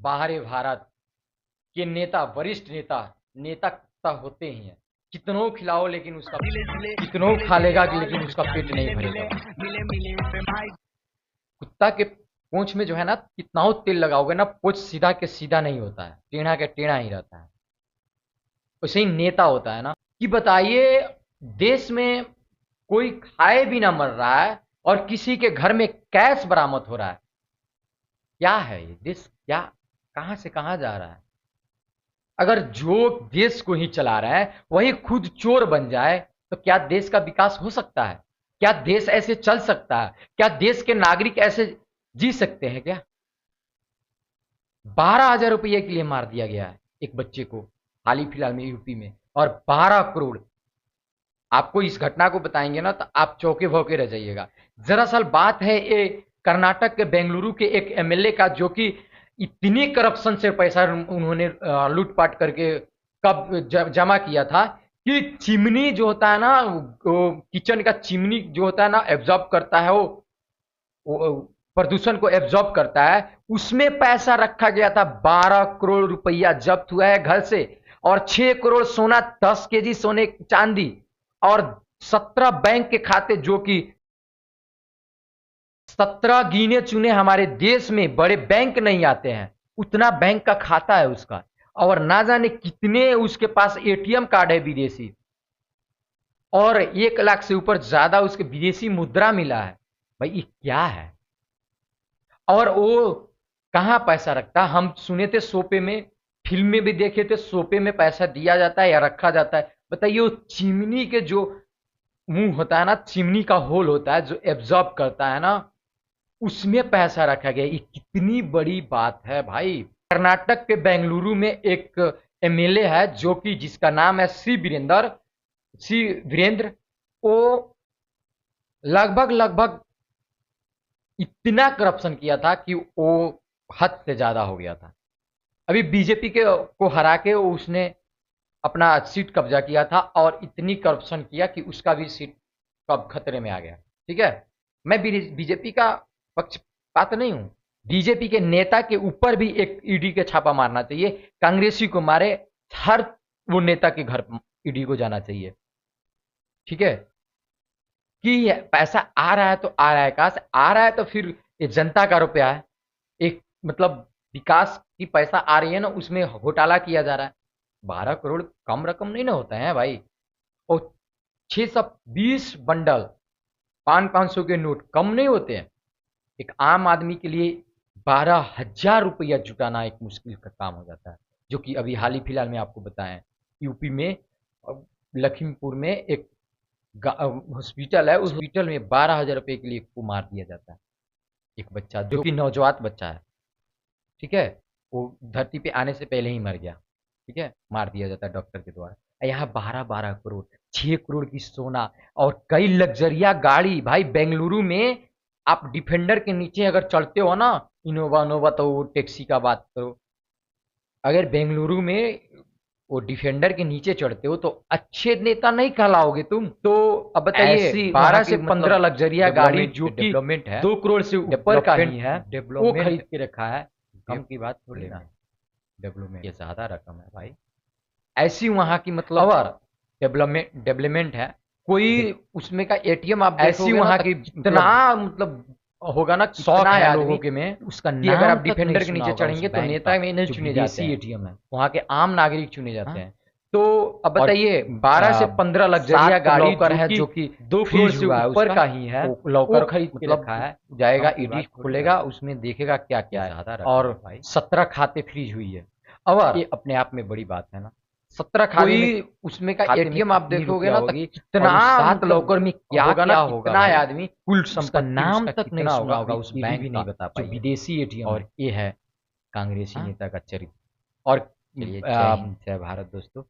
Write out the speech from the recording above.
बाहरी भारत के नेता, वरिष्ठ नेता, नेता तो होते ही हैं। कितनों खिलाओ लेकिन उसका, कितनों खा लेगा कि लेकिन उसका पेट नहीं भरेगा भाई। कुत्ता के पूंछ में जो है ना, कितना हो तेल लगाओगे ना, पूंछ सीधा के सीधा नहीं होता है, टेढ़ा के टेढ़ा ही रहता है। वैसे ही नेता होता है ना, कि बताइए देश में कोई खाए भी ना मर रहा है और किसी के घर में कैश बरामद हो रहा है। क्या है ये देश? क्या, कहां से कहां जा रहा है? अगर जो देश को ही चला रहा है वही खुद चोर बन जाए तो क्या देश का विकास हो सकता है? क्या देश ऐसे चल सकता है? क्या देश के नागरिक ऐसे जी सकते हैं क्या? 12,000 रुपये के लिए मार दिया गया है एक बच्चे को हाल ही फिलहाल में यूपी में, और 12 करोड़। आपको इस घटना को बताएंगे ना तो आप चौके भौके रह जाइएगा। दरअसल बात है ये कर्नाटक के बेंगलुरु के एक एमएलए का, जो कि इतनी करप्शन से पैसा उन्होंने लूटपाट करके कब जमा किया था कि चिमनी जो होता है ना, वो किचन का चिमनी जो होता है ना, एब्जॉर्ब करता है वो प्रदूषण को एब्जॉर्ब करता है, उसमें पैसा रखा गया था। 12 करोड़ रुपया जब्त हुआ है घर से, और 6 करोड़ सोना, 10 केजी सोने चांदी, और 17 बैंक के खाते, जो कि 17 गिने चुने हमारे देश में बड़े बैंक नहीं आते हैं, उतना बैंक का खाता है उसका। और ना जाने कितने उसके पास एटीएम कार्ड है विदेशी, और 1 लाख से ऊपर ज्यादा उसके विदेशी मुद्रा मिला है। भाई ये क्या है? और वो कहाँ पैसा रखता? हम सुने थे सोपे में, फिल्म में भी देखे थे, सोपे में पैसा दिया जाता है या रखा जाता है। बताइए वो चिमनी के जो मुंह होता है ना, चिमनी का होल होता है जो एब्जॉर्ब करता है ना, उसमें पैसा रखा गया। ये कितनी बड़ी बात है भाई। कर्नाटक के बेंगलुरु में एक एमएलए है, जो कि जिसका नाम है सी वीरेंद्र। वो लगभग इतना करप्शन किया था कि वो हद से ज्यादा हो गया था। अभी बीजेपी के को हरा के उसने अपना सीट कब्जा किया था, और इतनी करप्शन किया कि उसका भी सीट कब खतरे में आ गया। ठीक है, मैं बीजेपी का पक्षपात नहीं हूं। बीजेपी के नेता के ऊपर भी एक ईडी के छापा मारना चाहिए, कांग्रेसी को मारे, हर वो नेता के घर ईडी को जाना चाहिए। ठीक है, कि पैसा आ रहा है तो आ रहा है, कहां से आ रहा है? तो फिर ये जनता का रुपया है, एक मतलब विकास की पैसा आ रही है ना, उसमें घोटाला किया जा रहा है। 12 करोड़ कम रकम नहीं ना होता है भाई। और 620 बंडल 500 के नोट कम नहीं होते हैं। एक आम आदमी के लिए 12,000 रुपया जुटाना एक मुश्किल का काम हो जाता है। जो कि अभी हाल ही फिलहाल में आपको बताएं, यूपी में लखीमपुर में एक हॉस्पिटल है, उस हॉस्पिटल में 12,000 रुपये के लिए को मार दिया जाता है। एक बच्चा जो कि नवजात बच्चा है, ठीक है, वो धरती पे आने से पहले ही मर गया। ठीक है, मार दिया जाता है डॉक्टर के द्वारा। यहाँ 12-12 करोड़, 6 करोड़ की सोना, और कई लग्जरिया गाड़ी। भाई बेंगलुरु में आप डिफेंडर के नीचे अगर चढ़ते हो ना, इनोवा नोवा, तो वो टैक्सी का बात करो, अगर बेंगलुरु में वो डिफेंडर के नीचे चढ़ते हो तो अच्छे नेता नहीं कहलाओगे तुम तो। अब बताइए 12 से 15 लग्जरिया गाड़ी, जो कि डेवलपमेंट है, 2 करोड़ से ऊपर का ही है, वो खरीद के रखा है। कम की बात थोड़ी ना है, डेवलपमेंट ये ज्यादा रकम है भाई। ऐसी वहां की मतलब और डेवलपमेंट है, कोई उसमें का एटीएम आप ऐसी वहां की इतना मतलब होगा ना, शौक है लोगों के में उसका, कि अगर आप डिफेंडर के नीचे चढ़ेंगे तो नेता में नहीं चुने जाते हैं, एटीएम है वहां के आम नागरिक चुने जाते हैं। तो अब बताइए 12 से 15 लग्जरिया गाड़ी लॉकर है, जो कि 2 करोड़ से ऊपर का ही है, लॉकर खरीद के रखा है। जाएगा ईडी खोलेगा, उसमें देखेगा क्या क्या है, और 17 खाते फ्रीज हुई है। और ये अपने आप में बड़ी बात है ना। 17 खाते उसमें का एटीएम आप देखोगे ना, कितना 7 लॉकर में क्या क्या होगा, कितना आदमी कुल संपत्ति नाम तक नहीं सुना होगा उस बैंक भी नहीं बता पाए, विदेशी एटीएम। और ये है कांग्रेसी नेता का चरित्र। और जय भारत दोस्तों।